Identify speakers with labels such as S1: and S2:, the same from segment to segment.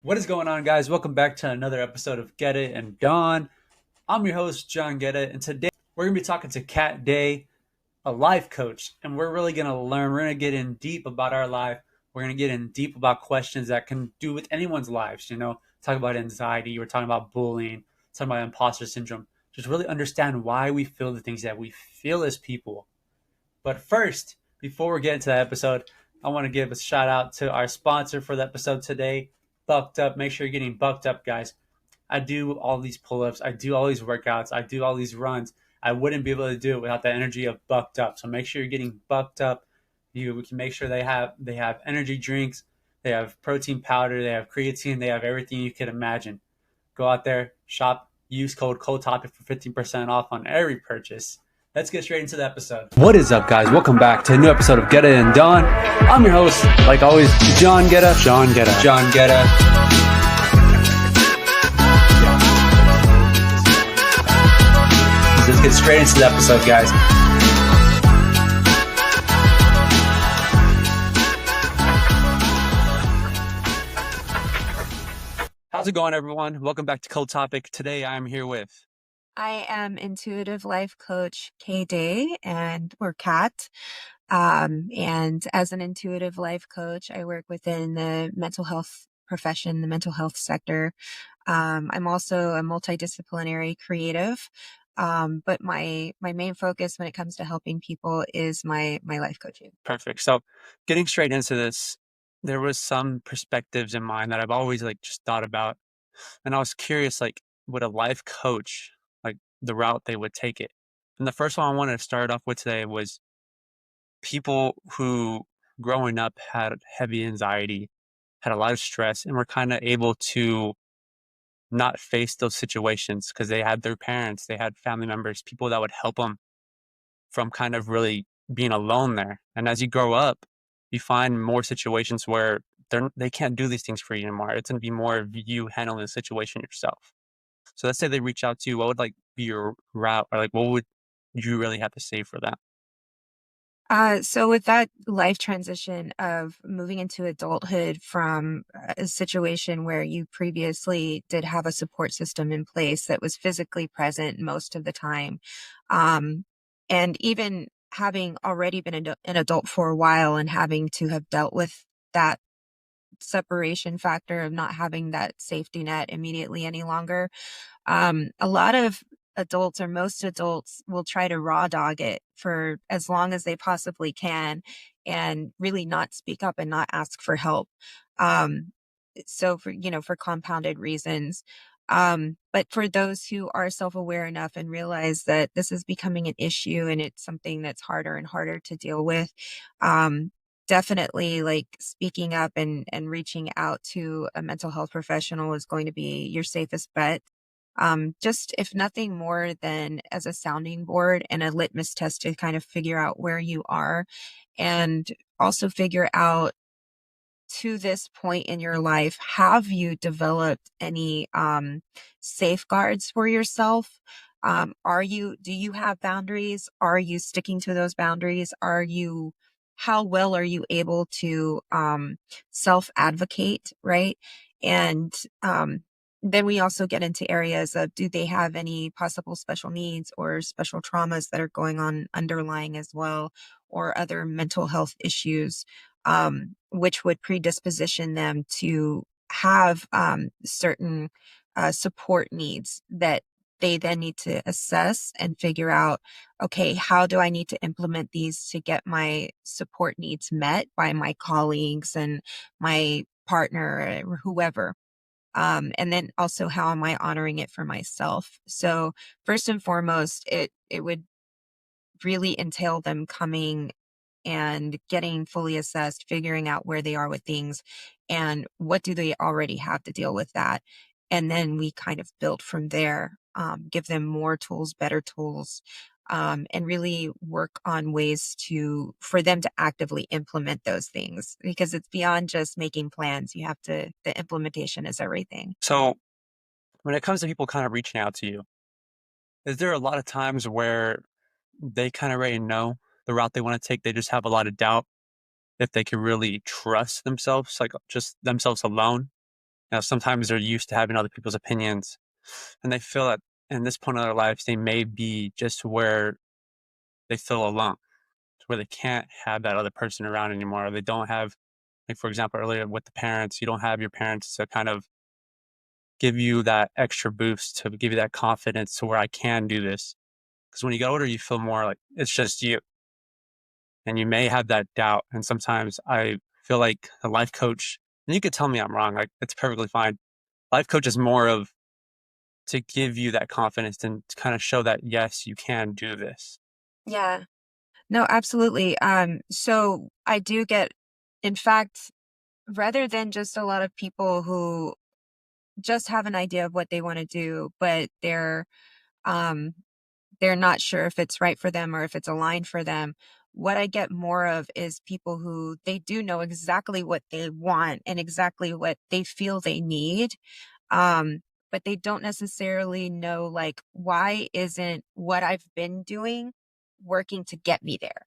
S1: What is going on, guys? Welcome back to another episode of Get It and Dawn. I'm your host, John Get It, and today we're going to be talking to Kat Day, a life coach, and we're really going to learn. We're going to get in deep about our life. We're going to get in deep about questions that can do with anyone's lives. Talk about anxiety. We're talking about bullying, talking about imposter syndrome. Just really understand why we feel the things that we feel as people. But first, before we get into that episode, I want to give a shout out to our sponsor for the episode today, Bucked Up. Make sure you're getting bucked up, guys. I do all these pull ups, I do all these workouts, I do all these runs. I wouldn't be able to do it without the energy of Bucked Up. So make sure you're getting bucked up. We can make sure they have energy drinks, they have protein powder, they have creatine, they have everything you could imagine. Go out there, shop, use code COLDTOPIC for 15% off on every purchase. Let's get straight into the episode. What is up, guys? Welcome back to a new episode of Get It and Dawn. I'm your host, like always, John Getta. John Getta. Let's get straight into the episode, guys. How's it going, everyone? Welcome back to Cold Topic. Today, I'm here with...
S2: I am intuitive life coach Kay Day or Kat. And as an intuitive life coach, I work within the mental health profession, the mental health sector. I'm also a multidisciplinary creative. But my main focus when it comes to helping people is my life coaching.
S1: Perfect. So getting straight into this, there was some perspectives in mind that I've always just thought about. And I was curious, would a life coach, the route they would take it? And the first one I wanted to start off with today was people who growing up had heavy anxiety, had a lot of stress, and were kind of able to not face those situations because they had their parents, they had family members, people that would help them from kind of really being alone there. And as you grow up, you find more situations where they can't do these things for you anymore. It's going to be more of you handling the situation yourself. So let's say they reach out to you. What would be your route, or what would you really have to say for that?
S2: So with that life transition of moving into adulthood from a situation where you previously did have a support system in place that was physically present most of the time, and even having already been an adult for a while and having to have dealt with that separation factor of not having that safety net immediately any longer, a lot of adults or most adults will try to raw dog it for as long as they possibly can and really not speak up and not ask for help. Um, so for compounded reasons. But for those who are self-aware enough and realize that this is becoming an issue and it's something that's harder and harder to deal with, definitely speaking up and reaching out to a mental health professional is going to be your safest bet. Just if nothing more than as a sounding board and a litmus test to kind of figure out where you are and also figure out to this point in your life, have you developed any safeguards for yourself? Do you have boundaries? Are you sticking to those boundaries? How well are you able to self-advocate, right? And then we also get into areas of, do they have any possible special needs or special traumas that are going on underlying as well, or other mental health issues, which would predisposition them to have certain support needs that they then need to assess and figure out, okay, how do I need to implement these to get my support needs met by my colleagues and my partner or whoever. And then also, how am I honoring it for myself? So first and foremost, it would really entail them coming and getting fully assessed, figuring out where they are with things and what do they already have to deal with that. And then we kind of build from there, give them more tools, better tools, and really work on ways for them to actively implement those things, because it's beyond just making plans. The implementation is everything.
S1: So when it comes to people kind of reaching out to you, is there a lot of times where they kind of already know the route they want to take? They just have a lot of doubt if they can really trust themselves, just themselves alone? Sometimes they're used to having other people's opinions, and they feel that in this point of their lives, they may be just where they feel alone, to where they can't have that other person around anymore. Or they don't have, like, for example, earlier with the parents, you don't have your parents to kind of give you that extra boost, to give you that confidence to where I can do this. Because when you get older, you feel more like it's just you, and you may have that doubt. And sometimes I feel like a life coach, and you could tell me I'm wrong, like, it's perfectly fine. Life coach is more of to give you that confidence and to kind of show that, yes, you can do this.
S2: Yeah. No, absolutely. So I do get, in fact, rather than just a lot of people who just have an idea of what they want to do, but um they're not sure if it's right for them or if it's aligned for them. What I get more of is people who they do know exactly what they want and exactly what they feel they need, um, but they don't necessarily know, like, why isn't what I've been doing working to get me there,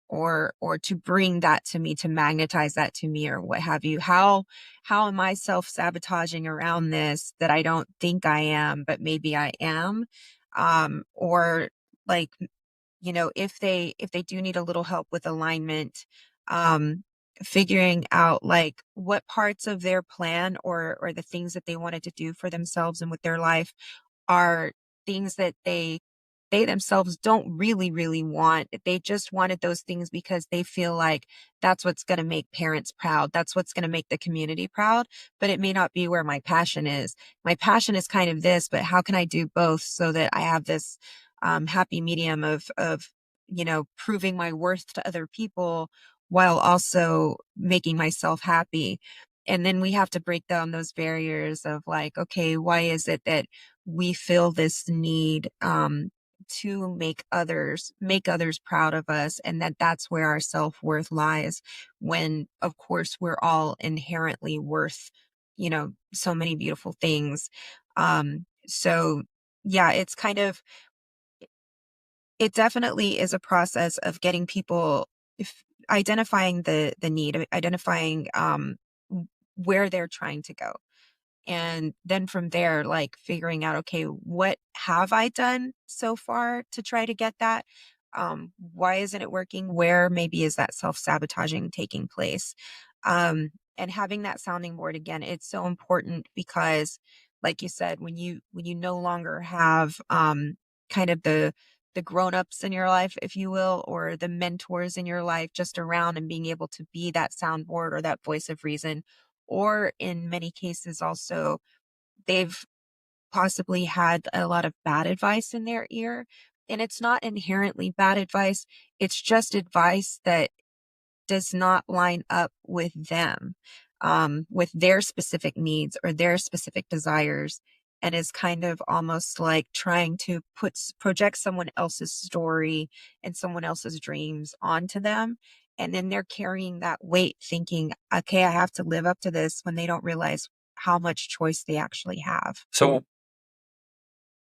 S2: or to bring that to me, to magnetize that to me, or what have you. How am I self-sabotaging around this that I don't think I am, but maybe I am? Or, like, if they do need a little help with alignment, um figuring out, like, what parts of their plan, or the things that they wanted to do for themselves and with their life are things that they themselves don't really want. They just wanted those things because they feel like that's what's going to make parents proud. That's what's going to make the community proud, but it may not be where my passion is. My passion is kind of this, but how can I do both so that I have this happy medium of proving my worth to other people while also making myself happy. And then we have to break down those barriers of, like, okay, why is it that we feel this need to make others proud of us, and that's where our self-worth lies, when of course we're all inherently worth so many beautiful things. So yeah, it definitely is a process of getting people, if identifying the need, identifying where they're trying to go, and then from there, like, figuring out, okay, what have I done so far to try to get that? Why isn't it working? Where maybe is that self-sabotaging taking place? And having that sounding board, again, it's so important because, like you said, when you no longer have kind of the grown-ups in your life, if you will, or the mentors in your life just around and being able to be that soundboard or that voice of reason, or in many cases also they've possibly had a lot of bad advice in their ear. And it's not inherently bad advice, it's just advice that does not line up with them, with their specific needs or their specific desires, and is kind of almost like trying to project someone else's story and someone else's dreams onto them. And then they're carrying that weight, thinking, okay, I have to live up to this, when they don't realize how much choice they actually have.
S1: So,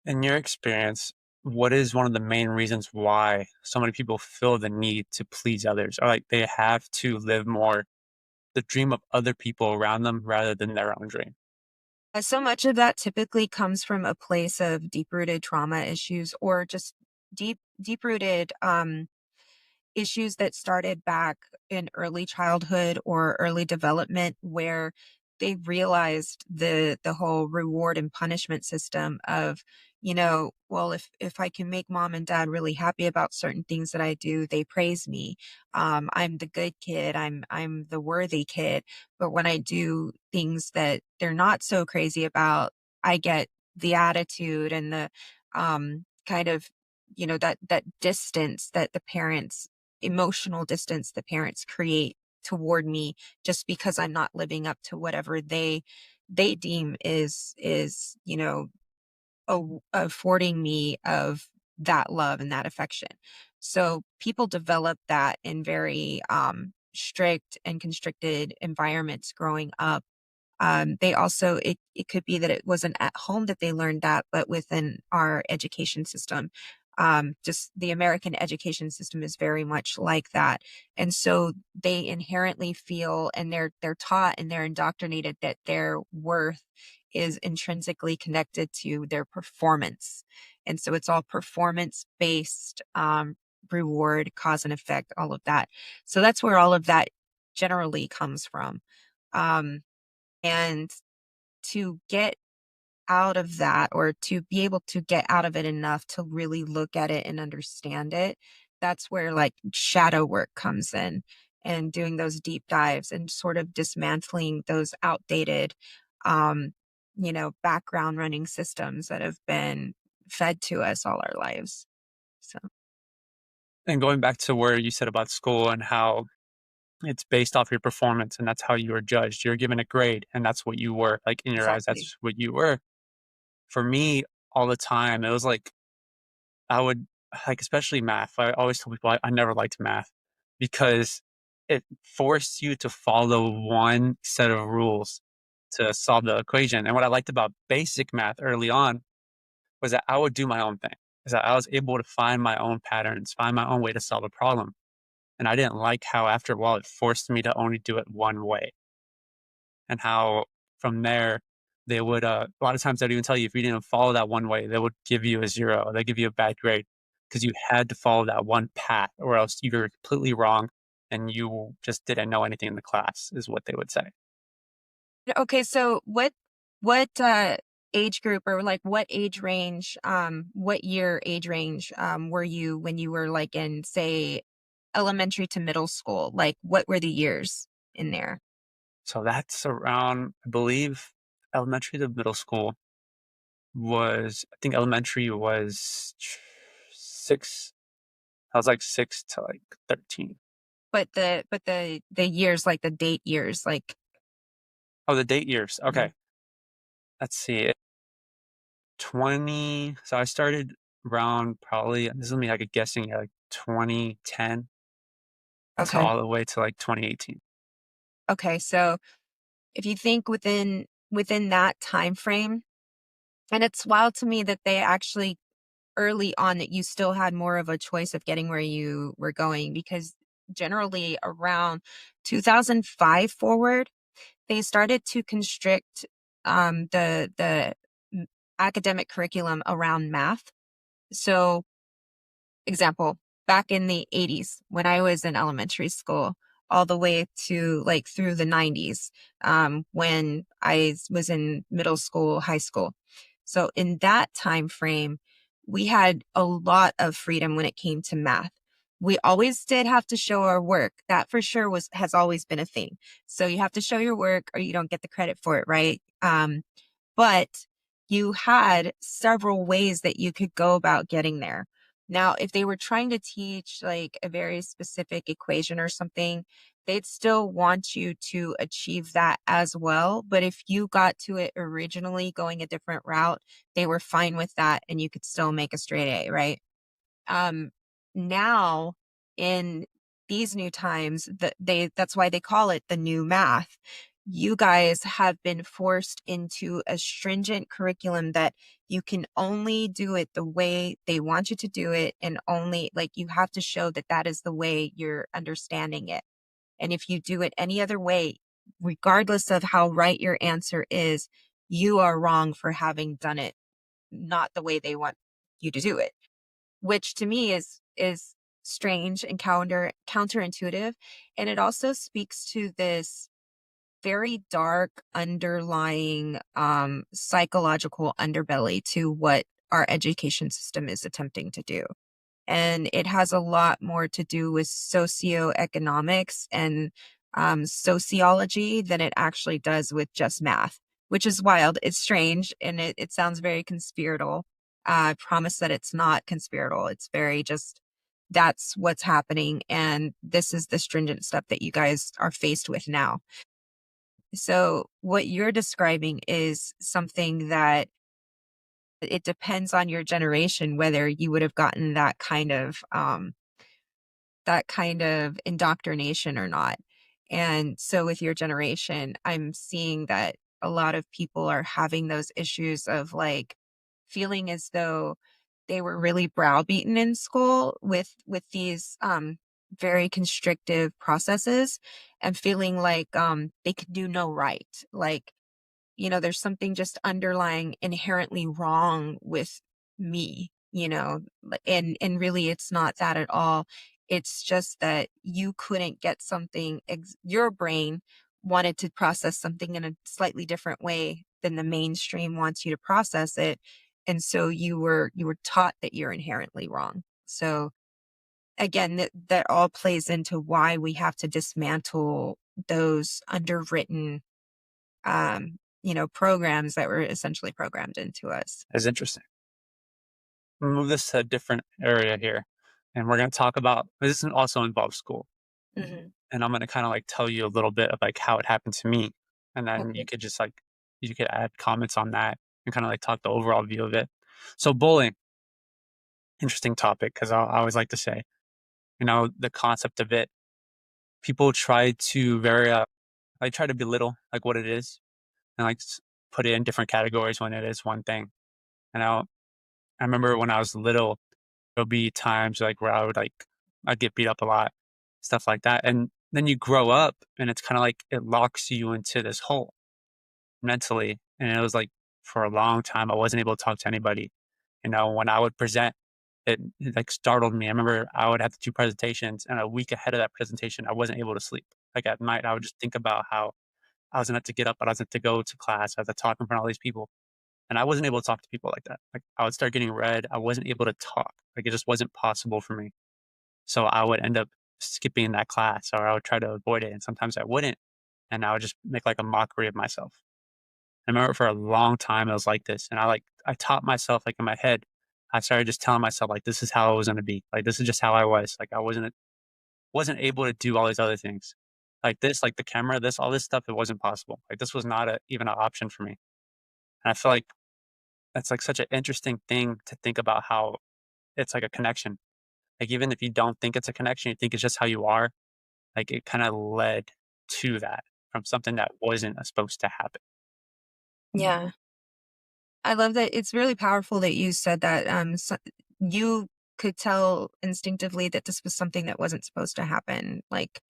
S1: in your experience, what is one of the main reasons why so many people feel the need to please others, or like they have to live more the dream of other people around them rather than their own dream?
S2: So much of that typically comes from a place of deep rooted trauma issues, or just deep rooted issues that started back in early childhood or early development, where they realized the whole reward and punishment system of, well, if I can make mom and dad really happy about certain things that I do, they praise me. I'm the good kid, I'm the worthy kid. But when I do things that they're not so crazy about, I get the attitude and the kind of, that distance that the parents emotional distance the parents create toward me, just because I'm not living up to whatever they deem is affording me of that love and that affection. So people develop that in very strict and constricted environments growing up. They also, it could be that it wasn't at home that they learned that, but within our education system, Just the American education system is very much like that. And so they inherently feel, and they're taught and they're indoctrinated that their worth is intrinsically connected to their performance. And so it's all performance based, reward, cause and effect, all of that. So that's where all of that generally comes from. Um, and to get out of that, or to be able to get out of it enough to really look at it and understand it, that's where like shadow work comes in, and doing those deep dives and sort of dismantling those outdated, um, background running systems that have been fed to us all our lives. So,
S1: And going back to where you said about school and how it's based off your performance and that's how you were judged. You're given a grade and that's what you were. Like in your eyes,
S2: exactly.
S1: that's what you were. For me, all the time, it was like I would like, especially math. I always tell people I never liked math because it forced you to follow one set of rules to solve the equation. And what I liked about basic math early on was that I would do my own thing, is that I was able to find my own patterns, find my own way to solve a problem. And I didn't like how after a while it forced me to only do it one way. And how from there they would a lot of times they'd even tell you if you didn't follow that one way, they would give you a zero. They give you a bad grade because you had to follow that one path or else you were completely wrong and you just didn't know anything in the class is what they would say.
S2: Okay, so what age group, or like what age range, what year age range were you when you were like in, say, elementary to middle school? Like what were the years in there?
S1: So that's around, I believe, elementary to middle school was, I think elementary was 6. I was like 6 to like 13.
S2: But the years, like the date years, like
S1: Oh, the date years.
S2: mhm.
S1: Okay. Let's see. 20. So I started around probably, this is gonna be like a guessing, like 2010 to
S2: Okay.
S1: all the way to like 2018.
S2: Okay, so if you think within that time frame, and it's wild to me that they actually early on that you still had more of a choice of getting where you were going, because generally around 2005 forward, they started to constrict the academic curriculum around math. So, example, back in the 80s when I was in elementary school, all the way to like through the 90s, when I was in middle school, high school. So in that time frame, we had a lot of freedom when it came to math. We always did have to show our work. That for sure has always been a thing. So you have to show your work or you don't get the credit for it, right? But you had several ways that you could go about getting there. Now, if they were trying to teach like a very specific equation or something, they'd still want you to achieve that as well. But if you got to it originally going a different route, they were fine with that and you could still make a straight A, right? um Now, in these new times, that's why they call it the new math. You guys have been forced into a stringent curriculum that you can only do it the way they want you to do it, and only like you have to show that that is the way you're understanding it. And if you do it any other way, regardless of how right your answer is, you are wrong for having done it not the way they want you to do it, which to me is strange and counterintuitive. And it also speaks to this very dark underlying psychological underbelly to what our education system is attempting to do. And it has a lot more to do with socioeconomics and sociology than it actually does with just math, which is wild. It's strange and it sounds very conspiratorial. I promise that it's not conspiratorial. It's very just that's what's happening. And this is the stringent stuff that you guys are faced with now. So, what you're describing is something that it depends on your generation whether you would have gotten that kind of indoctrination or not. And so with your generation, I'm seeing that a lot of people are having those issues of like feeling as though they were really browbeaten in school with these very constrictive processes and feeling like they could do no right. Like, there's something just underlying inherently wrong with me, and really it's not that at all. It's just that you couldn't get something, your brain wanted to process something in a slightly different way than the mainstream wants you to process it. And so you were taught that you're inherently wrong. So again, that all plays into why we have to dismantle those underwritten programs that were essentially programmed into us.
S1: It's interesting. Move this to a different area here, and we're going to talk about this also involves school,
S2: Hmm.
S1: and I'm going to kind of like tell you a little bit of like how it happened to me, and then
S2: Okay.
S1: you could add comments on that and kind of like talk the overall view of it. So bullying, interesting topic because I always like to say, the concept of it. People try to try to belittle like what it is and put it in different categories when it is one thing. And I remember when I was little, there'll be times like where I'd get beat up a lot, stuff like that. And then you grow up and it's kind of like it locks you into this hole mentally. And it was like for a long time, I wasn't able to talk to anybody. When I would present, it like startled me. I remember I would have to do presentations and a week ahead of that presentation, I wasn't able to sleep. Like at night, I would just think about how I was gonna have to get up, but I was going to go to class. I had to talk in front of all these people. And I wasn't able to talk to people like that. Like I would start getting red. I wasn't able to talk. Like it just wasn't possible for me. So I would end up skipping that class or I would try to avoid it. And sometimes I wouldn't. And I would just make like a mockery of myself. I remember for a long time it was like this. And I taught myself like in my head, I started just telling myself like this is how I was gonna be. Like this is just how I was. Like I wasn't able to do all these other things. Like this, like the camera, this, all this stuff, it wasn't possible. Like this was not even an option for me. And I feel like that's like such an interesting thing to think about how it's like a connection. Like even if you don't think it's a connection, you think it's just how you are, like it kind of led to that from something that wasn't supposed to happen.
S2: Yeah. I love that. It's really powerful that you said that you could tell instinctively that this was something that wasn't supposed to happen, like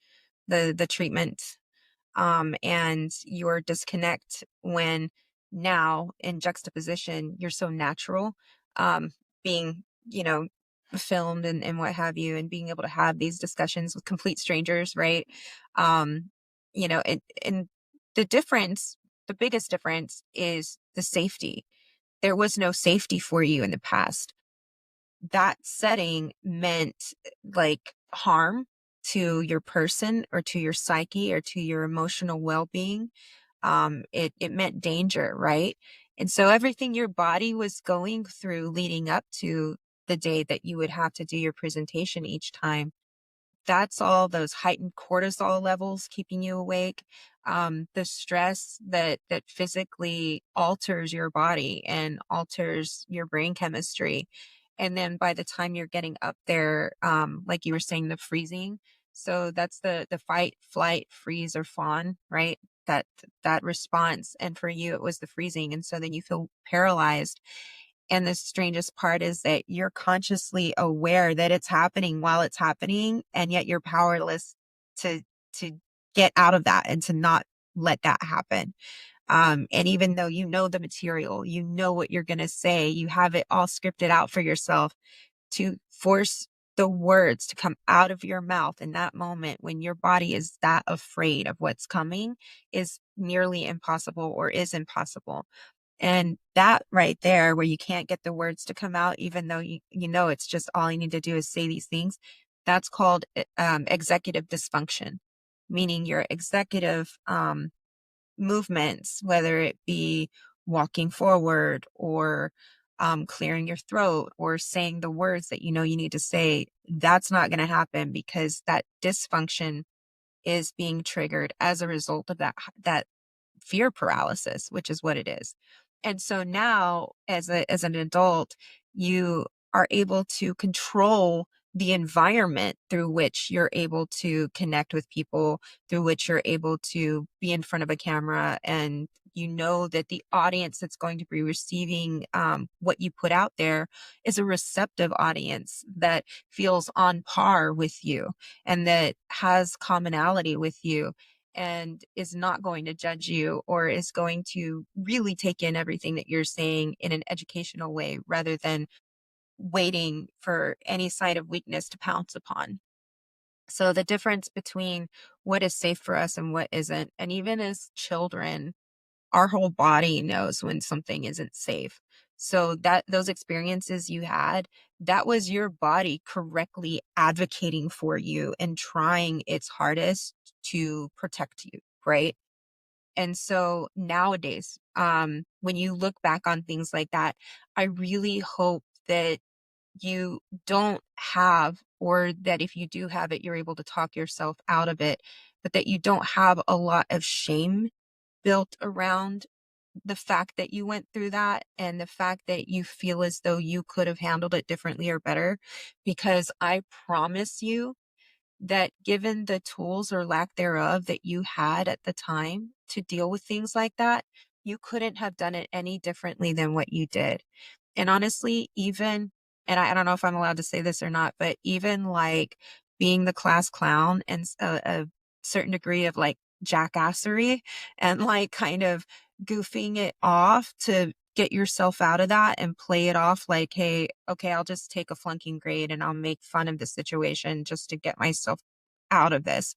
S2: the treatment, and your disconnect when now in juxtaposition you're so natural, um, being filmed and what have you, and being able to have these discussions with complete strangers, right? um and the difference, the biggest difference is the safety. There was no safety for you in the past. That setting meant like harm to your person or to your psyche or to your emotional well-being. It meant danger, right? And so everything your body was going through leading up to the day that you would have to do your presentation each time, that's all those heightened cortisol levels keeping you awake, the stress that physically alters your body and alters your brain chemistry. And then by the time you're getting up there, like you were saying, the freezing. So that's the fight, flight, freeze, or fawn, right? That that response. And for you, it was the freezing. And so then you feel paralyzed. And the strangest part is that you're consciously aware that it's happening while it's happening, and yet you're powerless to to get out of that and to not let that happen. And even though you know the material, you know what you're going to say, you have it all scripted out for yourself, to force the words to come out of your mouth in that moment when your body is that afraid of what's coming is nearly impossible or is impossible. And that right there, where you can't get the words to come out, even though you know it's just all you need to do is say these things, that's called executive dysfunction, meaning your executive movements, whether it be walking forward or clearing your throat or saying the words that you know you need to say, that's not going to happen because that dysfunction is being triggered as a result of that fear paralysis, which is what it is. And so now as an adult, you are able to control the environment through which you're able to connect with people, through which you're able to be in front of a camera, and you know that the audience that's going to be receiving what you put out there is a receptive audience that feels on par with you and that has commonality with you and is not going to judge you or is going to really take in everything that you're saying in an educational way rather than waiting for any sign of weakness to pounce upon. So the difference between what is safe for us and what isn't, and even as children, our whole body knows when something isn't safe. So that those experiences you had, that was your body correctly advocating for you and trying its hardest to protect you, right? And so nowadays, when you look back on things like that, I really hope that you don't have, or that if you do have it, you're able to talk yourself out of it, but that you don't have a lot of shame built around the fact that you went through that and the fact that you feel as though you could have handled it differently or better. Because I promise you that given the tools or lack thereof that you had at the time to deal with things like that, you couldn't have done it any differently than what you did. And honestly, even, and I don't know if I'm allowed to say this or not, but even like being the class clown and a certain degree of like jackassery and like kind of goofing it off to get yourself out of that and play it off like, hey, okay, I'll just take a flunking grade and I'll make fun of the situation just to get myself out of this.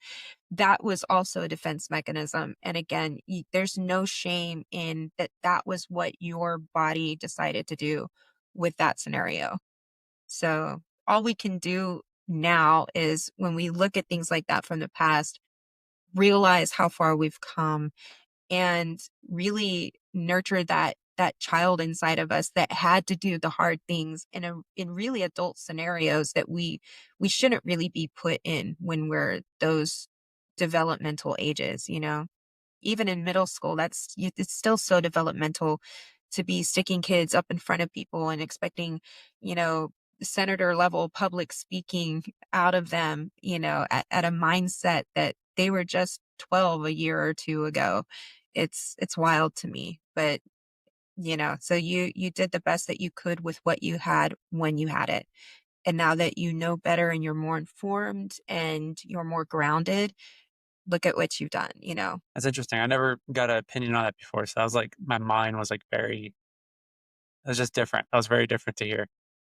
S2: That was also a defense mechanism. And again, there's no shame in that. That was what your body decided to do with that scenario. So all we can do now is when we look at things like that from the past, realize how far we've come and really nurture that child inside of us that had to do the hard things in really adult scenarios that we shouldn't really be put in when we're those developmental ages, you know. Even in middle school, it's still so developmental to be sticking kids up in front of people and expecting, you know, senator level public speaking out of them, you know, at a mindset that they were just 12 a year or two ago. It's wild to me. But, you know, so you did the best that you could with what you had when you had it. And now that you know better and you're more informed and you're more grounded, look at what you've done, you know.
S1: That's interesting. I never got an opinion on that before. So I was like, my mind was like very, it was just different. That was very different to hear.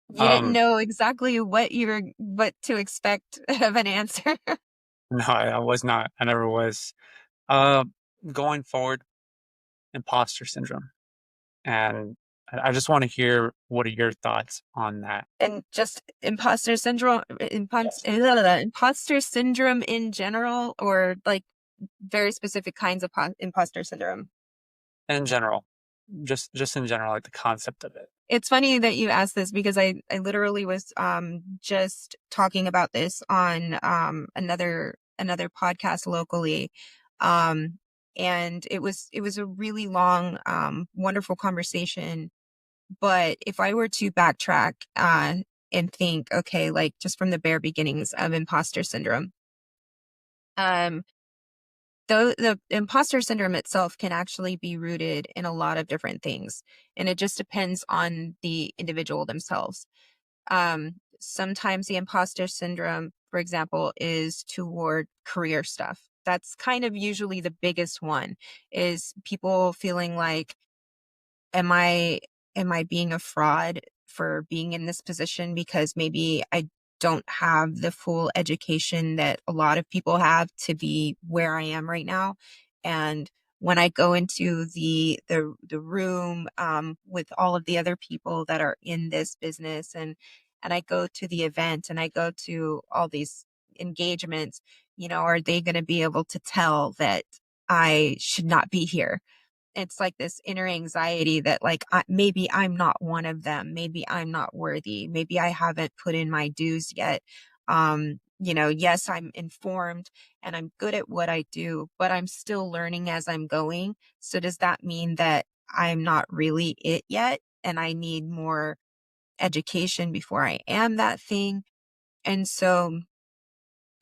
S2: You didn't
S1: Um,
S2: know exactly what to expect of an answer.
S1: no, I was not. I never was. Uh, Going forward, imposter syndrome. And I just want to hear what are your thoughts on that?
S2: And just
S1: Yes.
S2: imposter syndrome in general, or like very specific kinds of imposter syndrome.
S1: In general, just in general, like the concept of it.
S2: It's funny that you asked this because I literally was just talking about this on another podcast locally. Um and it was a really long wonderful conversation. But if I were to backtrack and think, okay, like just from the bare beginnings of imposter syndrome, um, though the imposter syndrome itself can actually be rooted in a lot of different things, and it just depends on the individual themselves. Sometimes the imposter syndrome, for example, is toward career stuff. That's kind of usually the biggest one, is people feeling like, am I am I being a fraud for being in this position because maybe I don't have the full education that a lot of people have to be where I am right now. And when I go into the room with all of the other people that are in this business, and I go to the event and I go to all these engagements, you know, are they going to be able to tell that I should not be here? It's like this inner anxiety that like maybe I'm not one of them, maybe I'm not worthy, maybe I haven't put in my dues yet. You know, yes, I'm informed and I'm good at what I do, but I'm still learning as I'm going. So does that mean that I'm not really it yet and I need more education before I am that thing? And so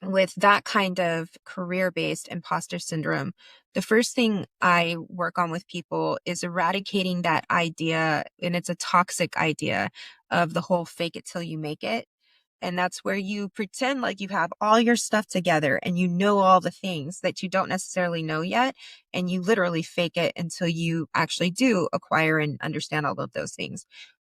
S2: with that kind of career-based imposter syndrome, the first thing I work on with people is eradicating that idea, and it's a toxic idea of the whole fake it till you make it. And that's where you pretend like you have all your stuff together and you know all the things that you don't necessarily know yet. And you literally fake it until you actually do acquire and understand all of those things.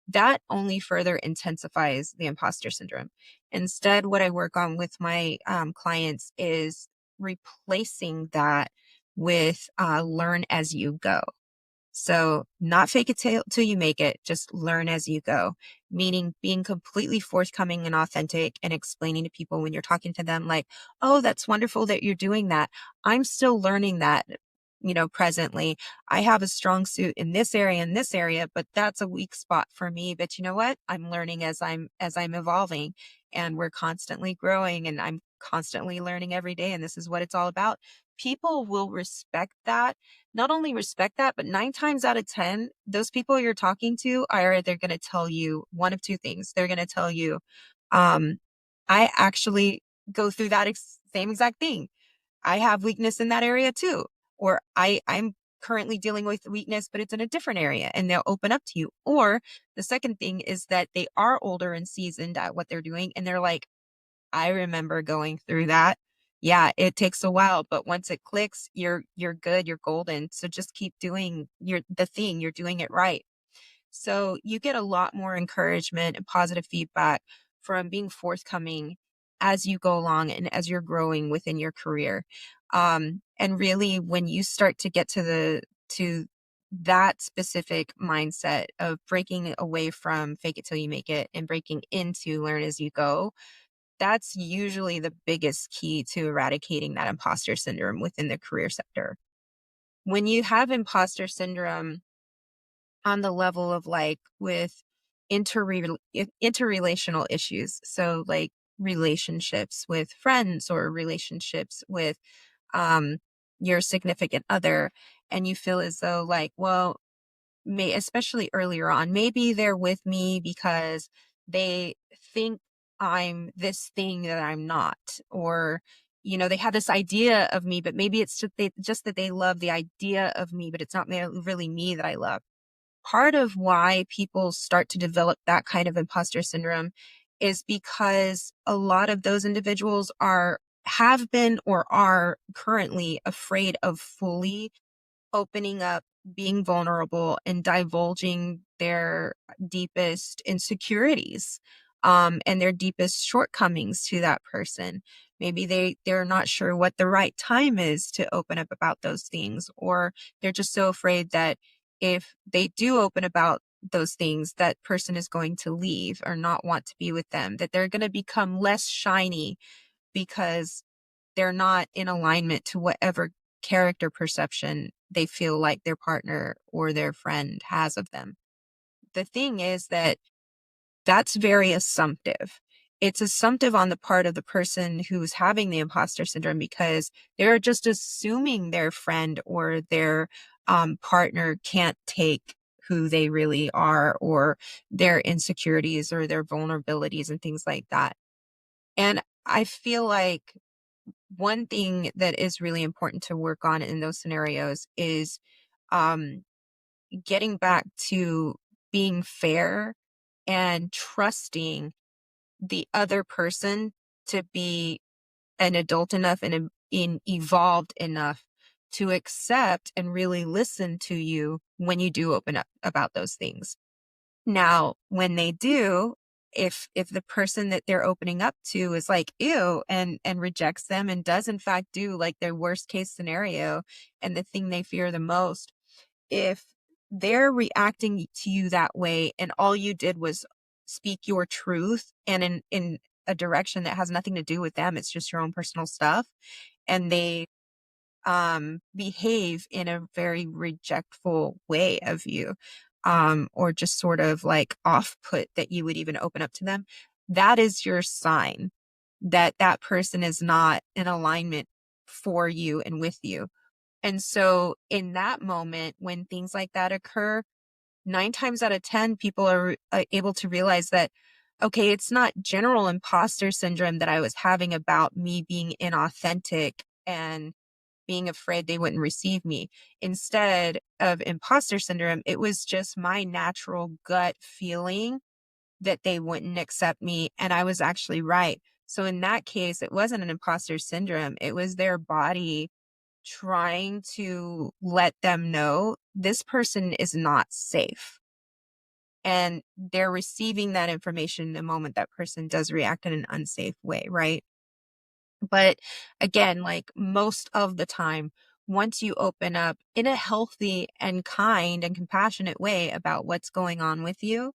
S2: That only further intensifies the imposter syndrome. Instead, what I work on with my clients is replacing that with learn as you go. So, not fake it till you make it, just learn as you go, meaning being completely forthcoming and authentic and explaining to people when you're talking to them, like, oh, that's wonderful that you're doing that. I'm still learning that. Presently, I have a strong suit in this area, but that's a weak spot for me. But you know what? I'm learning as I'm evolving, and we're constantly growing, and I'm constantly learning every day. And this is what it's all about. People will respect that, not only respect that, but 9 times out of 10, those people you're talking to are either going to tell you one of two things. They're going to tell you, um, I actually go through that same exact thing. I have weakness in that area too. Or I'm currently dealing with weakness, but it's in a different area, and they'll open up to you. Or the second thing is that they are older and seasoned at what they're doing. And they're like, I remember going through that. Yeah, it takes a while, but once it clicks, you're good, you're golden. So just keep doing the thing, you're doing it right. So you get a lot more encouragement and positive feedback from being forthcoming as you go along and as you're growing within your career. And really, when you start to get to that specific mindset of breaking away from fake it till you make it and breaking into learn as you go, that's usually the biggest key to eradicating that imposter syndrome within the career sector. When you have imposter syndrome on the level of like with interrelational issues, so like relationships with friends or relationships with um, your significant other, and you feel as though like, well, especially earlier on, maybe they're with me because they think I'm this thing that I'm not, or they have this idea of me, but maybe it's just that they love the idea of me, but it's not really me that I love. Part of why people start to develop that kind of imposter syndrome is because a lot of those individuals have been or are currently afraid of fully opening up, being vulnerable, and divulging their deepest insecurities, and their deepest shortcomings to that person. Maybe they're not sure what the right time is to open up about those things, or they're just so afraid that if they do open about those things, that person is going to leave or not want to be with them, that they're going to become less shiny because they're not in alignment to whatever character perception they feel like their partner or their friend has of them. The thing is that that's very assumptive. It's assumptive on the part of the person who's having the imposter syndrome because they're just assuming their friend or their partner can't take who they really are, or their insecurities or their vulnerabilities and things like that. And I feel like one thing that is really important to work on in those scenarios is um, getting back to being fair and trusting the other person to be an adult enough and evolved enough to accept and really listen to you when you do open up about those things. Now, when they do, if the person that they're opening up to is like, ew, and rejects them and does in fact do like their worst case scenario and the thing they fear the most, if they're reacting to you that way and all you did was speak your truth and in a direction that has nothing to do with them, it's just your own personal stuff, and they behave in a very rejectful way of you, or just sort of like off put that you would even open up to them, that is your sign that that person is not in alignment for you and with you. And so in that moment, when things like that occur, 9 times out of 10, people are able to realize that, okay, it's not general imposter syndrome that I was having about me being inauthentic and being afraid they wouldn't receive me. Instead of imposter syndrome, it was just my natural gut feeling that they wouldn't accept me. And I was actually right. So in that case, it wasn't an imposter syndrome. It was their body trying to let them know this person is not safe. And they're receiving that information the moment that person does react in an unsafe way, right? But again, like most of the time, once you open up in a healthy and kind and compassionate way about what's going on with you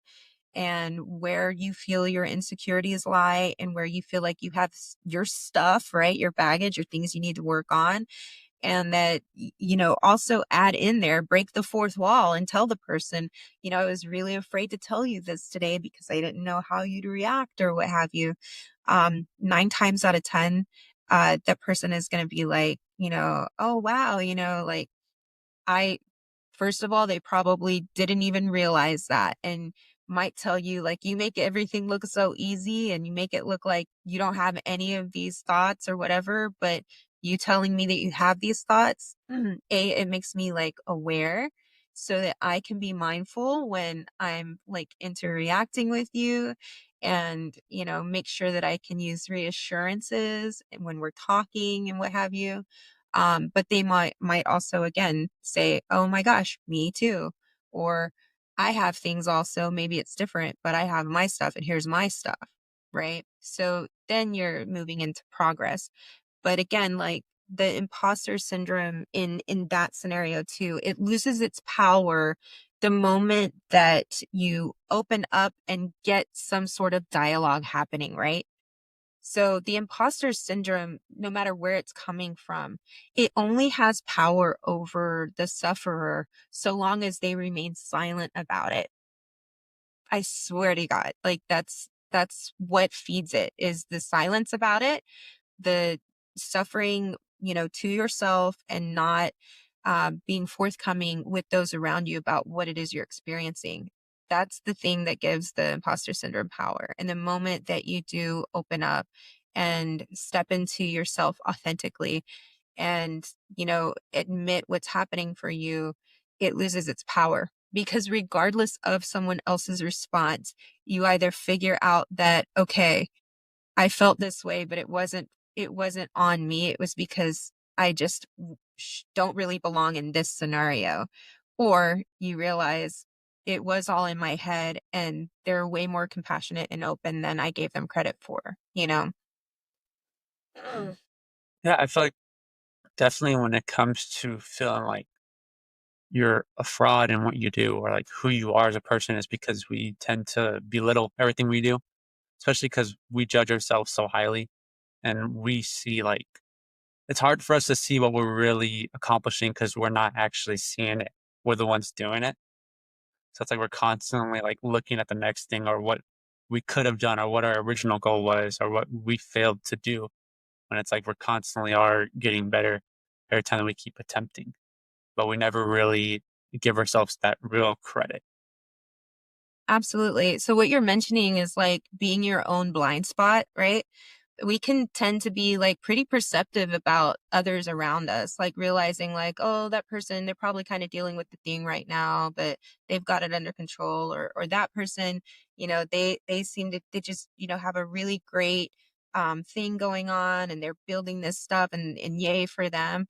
S2: and where you feel your insecurities lie and where you feel like you have your stuff, right? Your baggage or things you need to work on, and that also add in there, break the fourth wall and tell the person, I was really afraid to tell you this today because I didn't know how you'd react or what have you. 9 times out of 10, that person is going to be like, oh wow, like I first of all, they probably didn't even realize that, and might tell you, like, you make everything look so easy and you make it look like you don't have any of these thoughts or whatever. But you telling me that you have these thoughts, it makes me like aware so that I can be mindful when I'm like interacting with you, and, make sure that I can use reassurances when we're talking and what have you. But they might also again say, "Oh my gosh, me too," or "I have things also. Maybe it's different, but I have my stuff, and here's my stuff." Right? So then you're moving into progress. But again, like the imposter syndrome in that scenario too, it loses its power the moment that you open up and get some sort of dialogue happening, right? So the imposter syndrome, no matter where it's coming from, it only has power over the sufferer so long as they remain silent about it. I swear to God, like that's what feeds it, is the silence about it, the suffering, to yourself, and not being forthcoming with those around you about what it is you're experiencing. That's the thing that gives the imposter syndrome power. And the moment that you do open up and step into yourself authentically and, admit what's happening for you, it loses its power. Because regardless of someone else's response, you either figure out that, okay, I felt this way, but it wasn't on me. It was because I just don't really belong in this scenario. Or you realize it was all in my head and they're way more compassionate and open than I gave them credit for.
S1: Yeah, I feel like definitely when it comes to feeling like you're a fraud in what you do or like who you are as a person is because we tend to belittle everything we do, especially because we judge ourselves so highly and we see like it's hard for us to see what we're really accomplishing because we're not actually seeing it. We're the ones doing it. So it's like we're constantly like looking at the next thing or what we could have done or what our original goal was or what we failed to do. When it's like we're constantly are getting better every time that we keep attempting, but we never really give ourselves that real credit.
S2: Absolutely. So what you're mentioning is like being your own blind spot, right? We can tend to be like pretty perceptive about others around us, like realizing like, oh, that person, they're probably kind of dealing with the thing right now, but they've got it under control. Or that person, they seem to, they just, have a really great thing going on and they're building this stuff, and yay for them.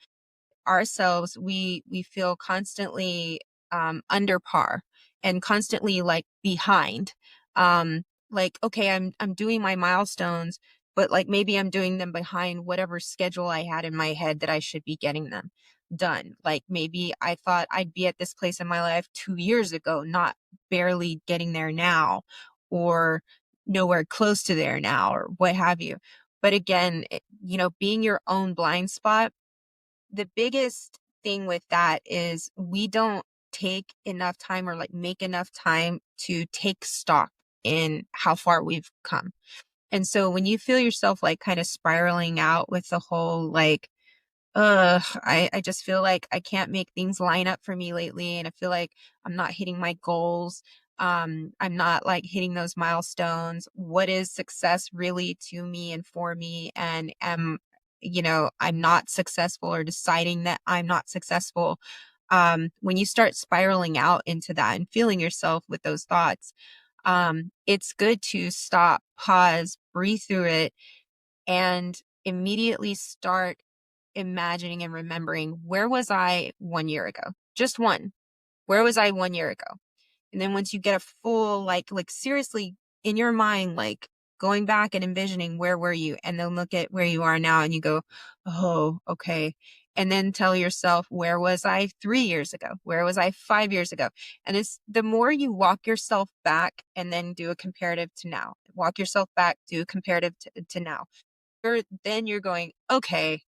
S2: Ourselves, we feel constantly under par and constantly like behind. Like, okay, I'm doing my milestones, but like maybe I'm doing them behind whatever schedule I had in my head that I should be getting them done. Like maybe I thought I'd be at this place in my life 2 years ago, not barely getting there now, or nowhere close to there now, or what have you. But again, being your own blind spot, the biggest thing with that is we don't take enough time or like make enough time to take stock in how far we've come. And so when you feel yourself like kind of spiraling out with the whole like, I just feel like I can't make things line up for me lately, and I feel like I'm not hitting my goals. I'm not like hitting those milestones. What is success really to me and for me? And I'm not successful, or deciding that I'm not successful. When you start spiraling out into that and feeling yourself with those thoughts, it's good to stop, pause, breathe through it, and immediately start imagining and remembering, where was I 1 year ago? Just one. Where was I 1 year ago? And then once you get a full, like seriously in your mind, like going back and envisioning, where were you? And then look at where you are now and you go, oh, okay. And then tell yourself, where was I 3 years ago? Where was I 5 years ago? And it's the more you walk yourself back and then do a comparative to now, walk yourself back, do a comparative to now. Then you're going, okay,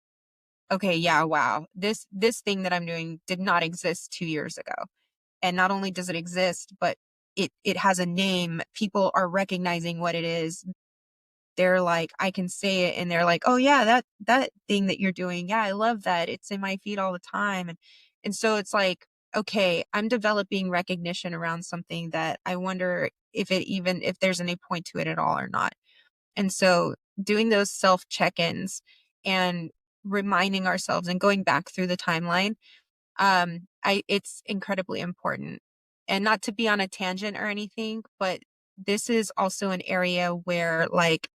S2: okay, yeah, wow. This thing that I'm doing did not exist 2 years ago. And not only does it exist, but it has a name. People are recognizing what it is. They're like, I can say it, and they're like, oh yeah, that thing that you're doing, yeah, I love that. It's in my feed all the time. And so it's like, okay, I'm developing recognition around something that I wonder if there's any point to it at all or not. And so doing those self check-ins and reminding ourselves and going back through the timeline, it's incredibly important. And not to be on a tangent or anything, but this is also an area where like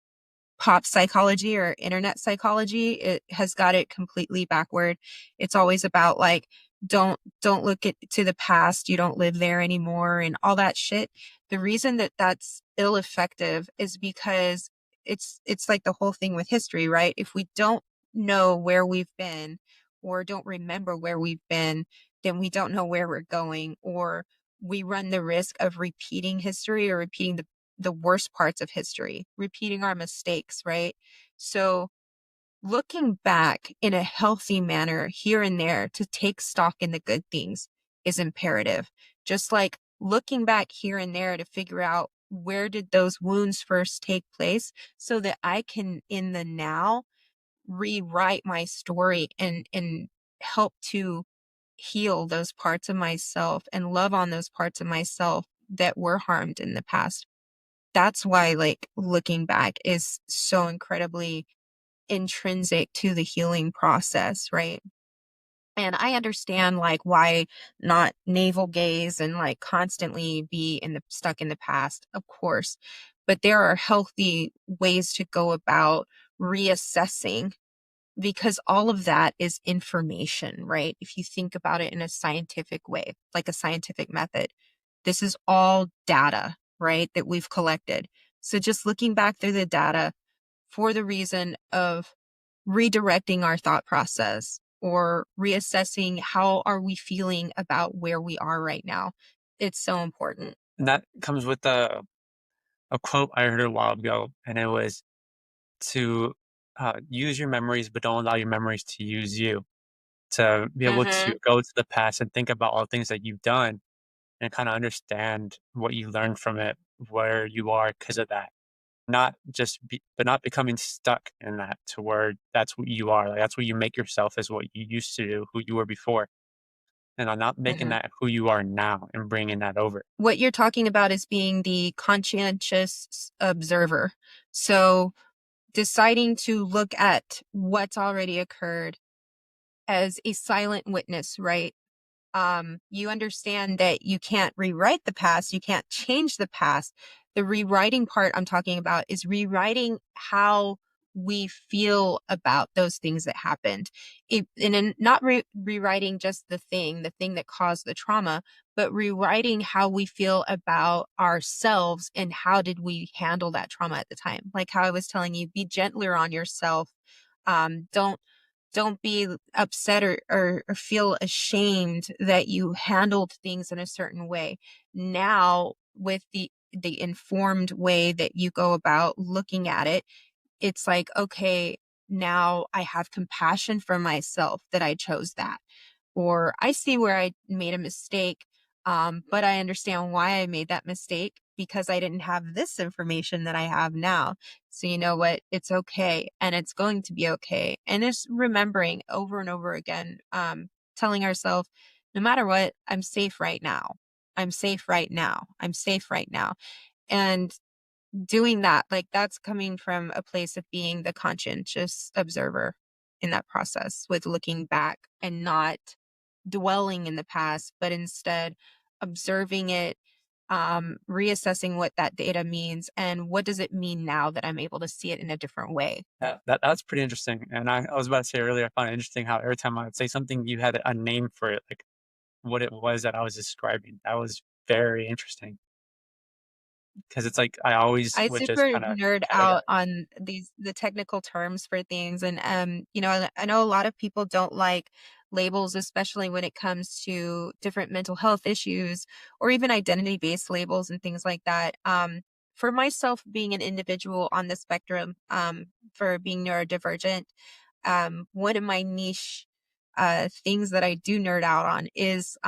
S2: pop psychology or internet psychology, it has got it completely backward. It's always about like, don't look to the past, you don't live there anymore and all that shit. The reason that that's ill effective is because it's like the whole thing with history, right? If we don't know where we've been, or don't remember where we've been, then we don't know where we're going, or we run the risk of repeating history, or repeating the worst parts of history, repeating our mistakes, right? So looking back in a healthy manner here and there to take stock in the good things is imperative. Just like looking back here and there to figure out, where did those wounds first take place, so that I can in the now rewrite my story and help to heal those parts of myself and love on those parts of myself that were harmed in the past. That's why like looking back is so incredibly intrinsic to the healing process, right? And I understand like why not navel gaze and like constantly be stuck in the past, of course. But there are healthy ways to go about reassessing, because all of that is information, right? If you think about it in a scientific way, like a scientific method, this is all data, right? That we've collected. So just looking back through the data for the reason of redirecting our thought process, or reassessing, how are we feeling about where we are right now? It's so important.
S1: And that comes with a quote I heard a while ago, and it was to use your memories, but don't allow your memories to use you. To be able to
S2: Mm-hmm.
S1: go to the past and think about all the things that you've done and kind of understand what you learned from it, where you are because of that. But not becoming stuck in that to where that's what you are. Like that's what you make yourself as what you used to do, who you were before, and I'm not making
S2: Mm-hmm.
S1: that who you are now and bringing that over.
S2: What you're talking about is being the conscientious observer. So deciding to look at what's already occurred as a silent witness, right? You understand that you can't rewrite the past, you can't change the past. The rewriting part I'm talking about is rewriting how we feel about those things that happened. Not rewriting just the thing that caused the trauma, but rewriting how we feel about ourselves and how did we handle that trauma at the time. Like how I was telling you, be gentler on yourself. Don't be upset, or feel ashamed that you handled things in a certain way. Now, with the informed way that you go about looking at it, it's like, okay, now I have compassion for myself that I chose that, or I see where I made a mistake, but I understand why I made that mistake, because I didn't have this information that I have now. So you know what? It's okay, and it's going to be okay. And just remembering over and over again, telling ourselves, no matter what, I'm safe right now. I'm safe right now. I'm safe right now. And doing that, like that's coming from a place of being the conscientious observer in that process with looking back and not dwelling in the past, but instead observing it, reassessing what that data means and what does it mean now that I'm able to see it in a different way.
S1: That's pretty interesting. And I was about to say earlier, I found it interesting how every time I would say something, you had a name for it, like what it was that I was describing. That was very interesting because it's like I always
S2: I
S1: would just
S2: super
S1: kind of
S2: nerd out
S1: categorize.
S2: on the technical terms for things, and I know a lot of people don't like labels, especially when it comes to different mental health issues or even identity-based labels and things like that. For myself, being an individual on the spectrum, for being neurodivergent, one of my niche things that I do nerd out on is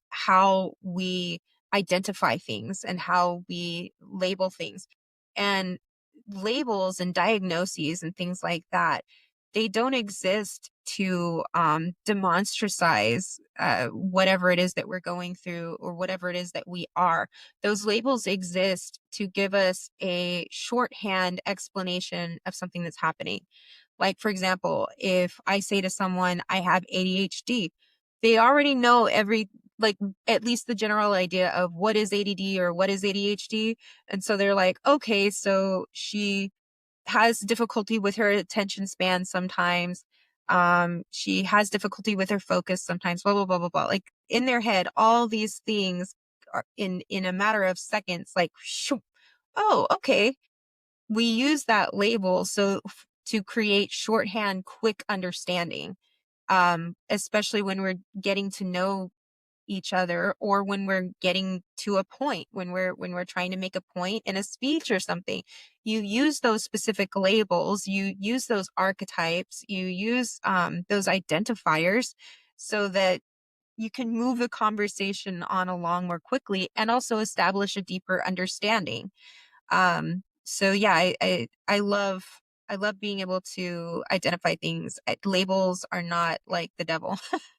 S2: how we identify things and how we label things. And labels and diagnoses and things like that, they don't exist to demonstratize whatever it is that we're going through or whatever it is that we are. Those labels exist to give us a shorthand explanation of something that's happening. Like, for example, if I say to someone, I have ADHD, they already know like, at least the general idea of what is ADD or what is ADHD. And so they're like, okay, so she has difficulty with her attention span sometimes. She has difficulty with her focus sometimes, blah, blah, blah, blah, blah. Like in their head, all these things are in a matter of seconds, like, shoo, oh, okay, we use that label to create shorthand, quick understanding, especially when we're getting to know each other or when we're getting to a point when we're trying to make a point in a speech or something. You use those specific labels, you use those archetypes, you use those identifiers so that you can move the conversation on along more quickly and also establish a deeper understanding. So yeah, I love being able to identify things. Labels are not like the devil.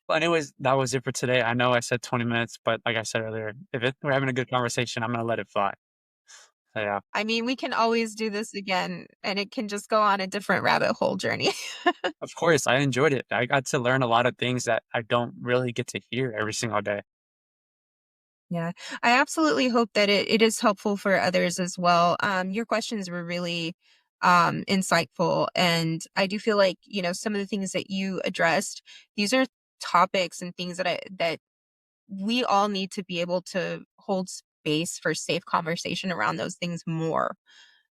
S1: Well, anyways, that was it for today. I know I said 20 minutes, but like I said earlier, we're having a good conversation, I'm gonna let it fly. So yeah,
S2: I mean, we can always do this again and it can just go on a different rabbit hole journey.
S1: of course, I enjoyed it. I got to learn a lot of things that I don't really get to hear every single day.
S2: Yeah, I absolutely hope that it is helpful for others as well. Your questions were really insightful, and I do feel like some of the things that you addressed. These are topics and things that we all need to be able to hold space for safe conversation around those things more.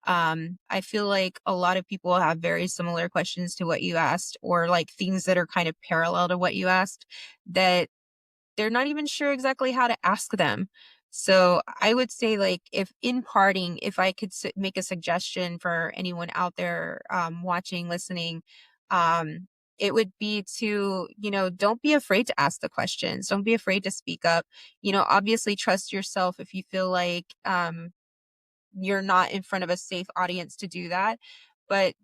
S2: I feel like a lot of people have very similar questions to what you asked, or like things that are kind of parallel to what you asked that they're not even sure exactly how to ask them. So I would say, like, if in parting, if I could make a suggestion for anyone out there watching, listening, um, it would be to, don't be afraid to ask the questions. Don't be afraid to speak up. Obviously trust yourself if you feel like you're not in front of a safe audience to do that. But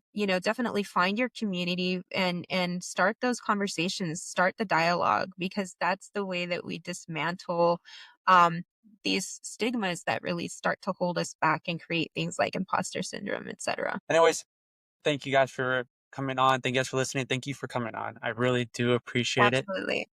S2: definitely find your community and start those conversations, start the dialogue, because that's the way that we dismantle um these stigmas that really start to hold us back and create things like imposter syndrome, etc.
S1: Anyways, thank you guys for coming on. Thank you guys for listening. Thank you for coming on. I really do appreciate it.
S2: Absolutely.